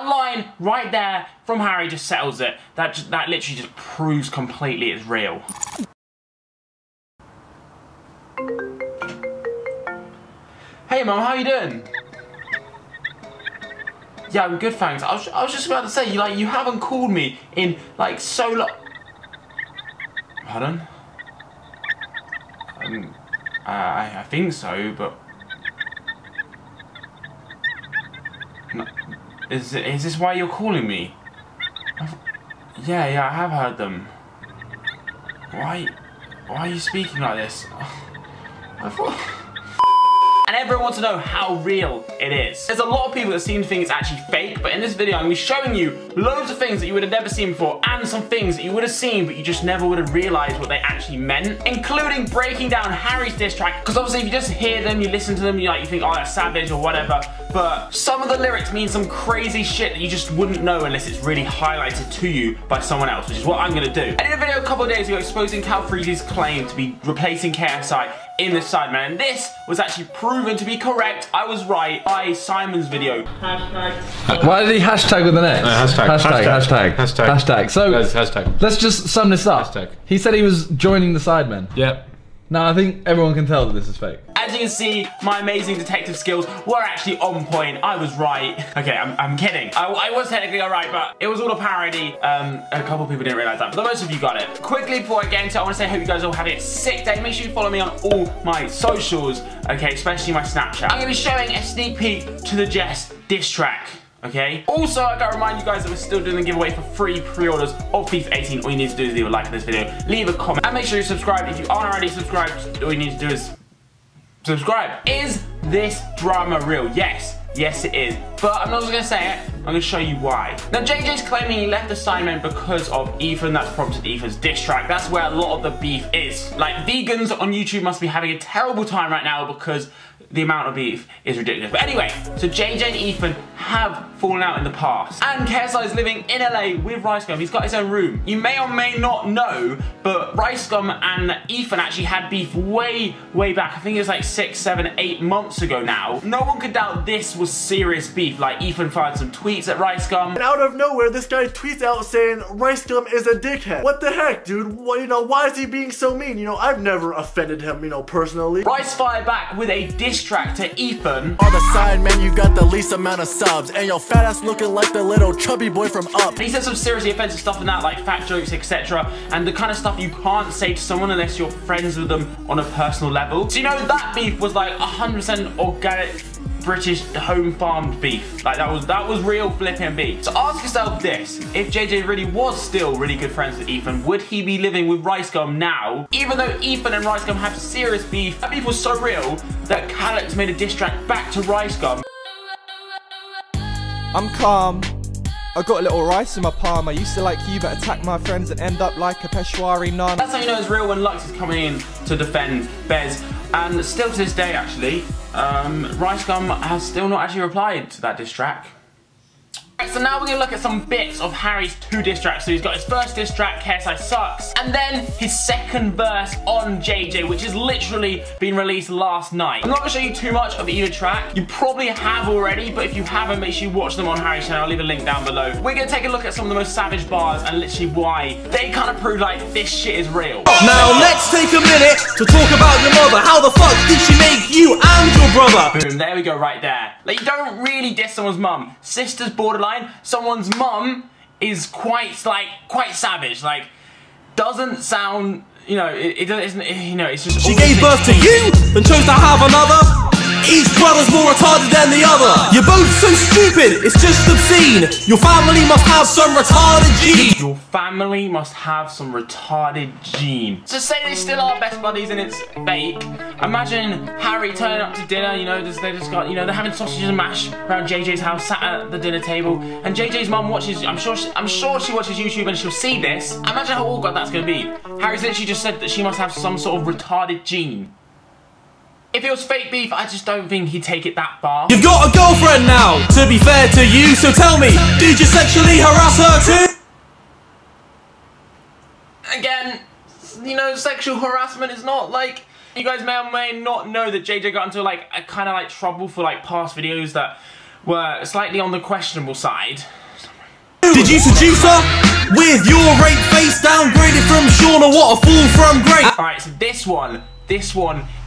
That line right there from Harry just settles it. That literally just proves completely it's real. Hey Mum, how you doing? Yeah, I'm good, thanks. I was just about to say, you haven't called me in like so long. Pardon? I think so, but no, is this why you're calling me? Yeah, I have heard them. Why are you speaking like this? I thought. And everyone wants to know how real it is. There's a lot of people that seem to think it's actually fake, but in this video I'm going to be showing you loads of things that you would have never seen before, and some things that you would have seen but you just never would have realised what they actually meant, including breaking down Harry's diss track, because obviously if you just hear them, you listen to them, you think, oh, that's savage or whatever, but some of the lyrics mean some crazy shit that you just wouldn't know unless it's really highlighted to you by someone else, which is what I'm going to do. I did a video a couple of days ago exposing Cal Freezy's claim to be replacing KSI in the Sidemen, and this was actually proven to be correct. I was right by Simon's video. Hashtag. Why did he hashtag with an X? Hashtag. So hashtag. Let's just sum this up. Hashtag. He said he was joining the Sidemen. Yep. Now I think everyone can tell that this is fake. As you can see, my amazing detective skills were actually on point. I was right. Okay, I'm kidding. I was technically alright, but it was all a parody. A couple people didn't realise that, but most of you got it. Quickly before I get into it, I want to say I hope you guys all have a sick day. Make sure you follow me on all my socials, okay, especially my Snapchat. I'm going to be showing a sneak peek to the Jess diss track. Okay. Also, I gotta remind you guys that we're still doing a giveaway for free pre-orders of FIFA 18. All you need to do is leave a like on this video, leave a comment, and make sure you're subscribed. If you aren't already subscribed, all you need to do is subscribe. Is this drama real? Yes. Yes, it is. But I'm not just gonna say it, I'm gonna show you why. Now, JJ's claiming he left the Sidemen because of Ethan. That's prompted Ethan's diss track. That's where a lot of the beef is. Like, vegans on YouTube must be having a terrible time right now because the amount of beef is ridiculous. But anyway, so JJ and Ethan have fallen out in the past. And KSI is living in LA with Ricegum. He's got his own room. You may or may not know, but Ricegum and Ethan actually had beef way back. I think it was like 6, 7, 8 months ago now. No one could doubt this was serious beef. Like, Ethan fired some tweets at Ricegum. And out of nowhere, this guy tweets out saying Ricegum is a dickhead. What the heck, dude? Well, why is he being so mean? I've never offended him, personally. Rice fired back with a diss track to Ethan. On the Sidemen, you got the least amount of subs, and your fat ass looking like the little chubby boy from Up. He said some seriously offensive stuff in that, like fat jokes, etc. And the kind of stuff you can't say to someone unless you're friends with them on a personal level. So that beef was like 100% organic British home farmed beef. Like that was real flipping beef. So ask yourself this: if JJ really was still really good friends with Ethan, would he be living with Ricegum now? Even though Ethan and Ricegum have serious beef, that beef was so real that Calix made a diss track back to Ricegum. I'm calm. I got a little rice in my palm. I used to like you but attack my friends and end up like a Peshwari nun. That's how you know it's real, when Lux is coming in to defend Bez. And still to this day actually, Ricegum has still not actually replied to that diss track. So now we're going to look at some bits of Harry's 2 diss tracks. So he's got his first diss track, KSI Sucks, and then his second verse on JJ, which has literally been released last night. I'm not going to show you too much of either track. You probably have already, but if you haven't, make sure you watch them on Harry's channel. I'll leave a link down below. We're going to take a look at some of the most savage bars and literally why they kind of prove like this shit is real. Now let's take a minute to talk about your mother. How the fuck did she make you and your brother? Boom, there we go right there. Like, you don't really diss someone's mum. Sister's borderline. Someone's mum is quite savage. Like, doesn't sound, it's just. She gave birth to you, then chose to have another. Each brother's more retarded than the other. You're both so stupid, it's just obscene. Your family must have some retarded gene. Your family must have some retarded gene. So say they still are best buddies and it's fake. Imagine Harry turning up to dinner, they just got, they're having sausages and mash around JJ's house, sat at the dinner table, and JJ's mum watches, I'm sure she watches YouTube and she'll see this. Imagine how awkward that's gonna be. Harry's literally just said that she must have some sort of retarded gene. If it was fake beef, I just don't think he'd take it that far. You've got a girlfriend now, to be fair to you, so tell me, did you sexually harass her too? Again, sexual harassment is not like, you guys may or may not know that JJ got into a kind of trouble for past videos that were slightly on the questionable side. Did you seduce her with your rape face downgraded from Shauna? What a fool from Grace. Alright, so this one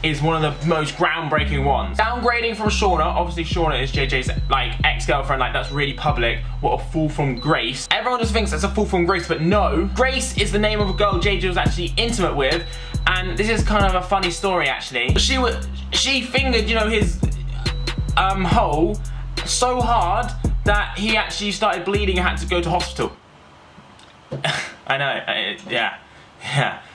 is one of the most groundbreaking ones. Downgrading from Shauna, obviously Shauna is JJ's like ex-girlfriend, like that's really public. What a fool from Grace. Everyone just thinks that's a fool from Grace, but no. Grace is the name of a girl JJ was actually intimate with, and this is kind of a funny story actually. She fingered, you know, his hole so hard that he actually started bleeding and had to go to hospital. I know, yeah.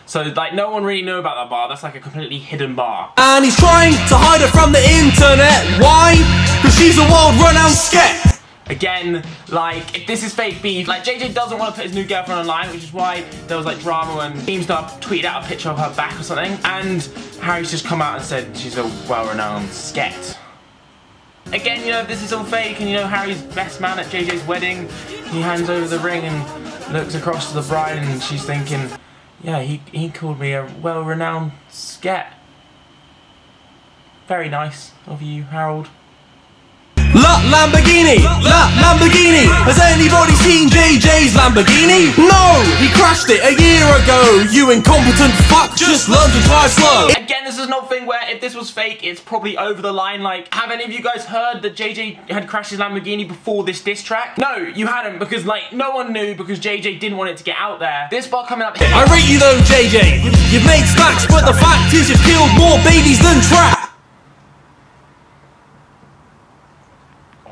So like no one really knew about that bar. That's like a completely hidden bar. And he's trying to hide her from the internet. Why? Because she's a world-renowned sket. Again, like if this is fake beef, like JJ doesn't want to put his new girlfriend online, which is why there was like drama when Keemstar tweeted out a picture of her back or something, and Harry's just come out and said she's a well-renowned sket. Again, you know, this is all fake, and you know, Harry's best man at JJ's wedding, he hands over the ring and looks across to the bride, and she's thinking, yeah, he called me a well-renowned sket. Very nice of you, Harold. La Lamborghini! Has anybody seen JJ's Lamborghini? No! He crashed it a year ago, you incompetent fuck, just learn to drive slow. Again, this is not a thing where if this was fake, it's probably over the line. Like, have any of you guys heard that JJ had crashed his Lamborghini before this diss track? No, you hadn't, because like, no one knew, because JJ didn't want it to get out there. This bar coming up here. I rate you though, JJ. You've made stacks, but the fact is you've killed more babies than tracks.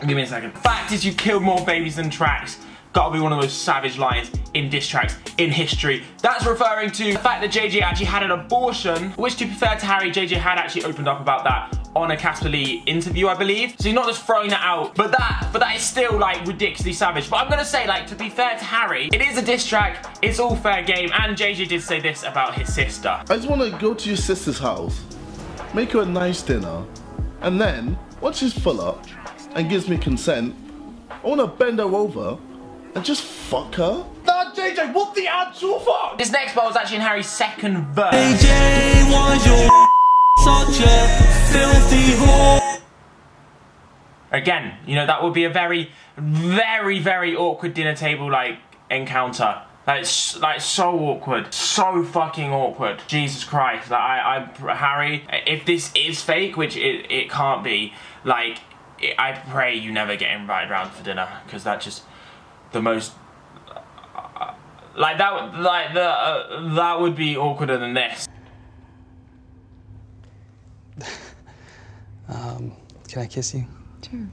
Give me a second. Fact is, you killed more babies than tracks. Gotta be one of those savage lines in diss tracks in history. That's referring to the fact that JJ actually had an abortion, which, to be fair to Harry, JJ had actually opened up about that on a Casper Lee interview, I believe. So he's not just throwing that out, but that is still like ridiculously savage. But I'm gonna say, like, to be fair to Harry, it is a diss track. It's all fair game, and JJ did say this about his sister. I just want to go to your sister's house, make her a nice dinner, and then once she's full up and gives me consent, I want to bend her over and just fuck her. Nah, JJ, what the actual fuck? This next bar was actually in Harry's second verse. JJ, was your such a filthy whore? Again, you know, that would be a very, very, very awkward dinner table like encounter. Like so awkward, so fucking awkward. Jesus Christ, like Harry, if this is fake, which it can't be, like, I pray you never get invited round for dinner, because that's just the most that would be awkwarder than this. Can I kiss you? Sure.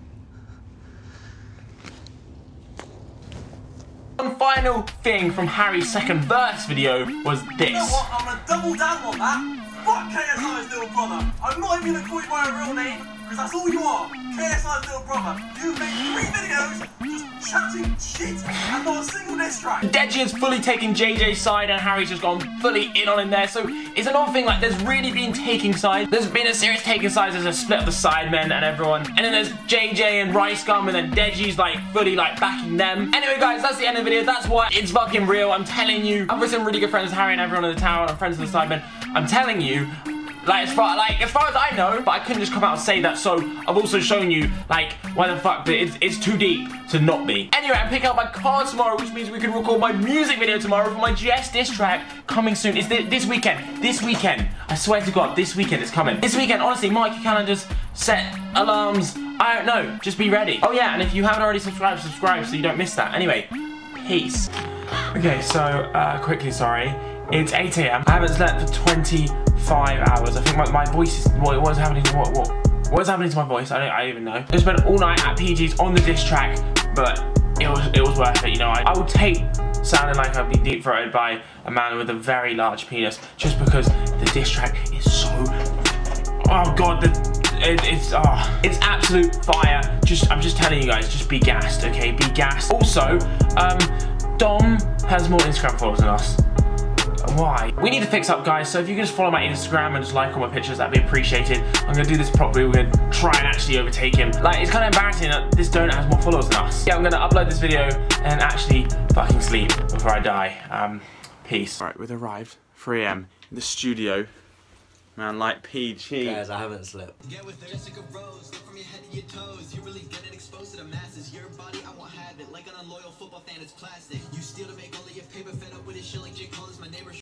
One final thing from Harry's second verse video was this. You know what? I'm gonna double down on that. Fuck KSI's little brother. I'm not even gonna call you by a real name, because that's all you are. KSI's little brother. You've made 3 videos just chatting shit and not a single diss track. Deji has fully taken JJ's side, and Harry's just gone fully in on him there. So it's another thing, like, there's really been taking sides. There's been a serious taking sides. There's a split of the Sidemen and everyone. And then there's JJ and Ricegum, and then Deji's like fully like backing them. Anyway guys, that's the end of the video. That's why it's fucking real. I'm telling you. I've got some really good friends with Harry and everyone in the tower. I'm friends with the Sidemen. I'm telling you. Like as far as I know, but I couldn't just come out and say that, so I've also shown you, like, why the fuck it's too deep to not be. Anyway, I'm picking up my car tomorrow, which means we can record my music video tomorrow for my GS diss track coming soon. It's this weekend. This weekend. I swear to God, this weekend it's coming. This weekend, honestly, mark your calendars, set alarms, I don't know, just be ready. Oh yeah, and if you haven't already subscribed, subscribe so you don't miss that. Anyway, peace. Okay, so, quickly, sorry. It's 8 AM. I haven't slept for 25 hours. I think my voice is, what's happening to my voice? I don't even know. I spent all night at PG's on the diss track, but it was worth it, you know. I would take sounding like I'd be deep-throated by a man with a very large penis, just because the diss track is so, oh God, it's absolute fire. I'm just telling you guys, just be gassed, okay? Be gassed. Also, Dom has more Instagram followers than us. Why? We need to fix up, guys, so if you can just follow my Instagram and just like all my pictures, that'd be appreciated. I'm gonna do this properly. We're gonna try and actually overtake him. Like, it's kind of embarrassing that this donut has more followers than us. Yeah, I'm gonna upload this video and actually fucking sleep before I die. Peace. Alright, we've arrived, 3 AM, in the studio Man, like PG. Guys, I haven't slept. Get with Jessica Rose, look from your head to your toes. You really get it exposed to the masses. Your body, I won't have it. Like an unloyal football fan, it's plastic. You steal to make all of your paper, fed up with his shilling. J. Cole is my neighbor.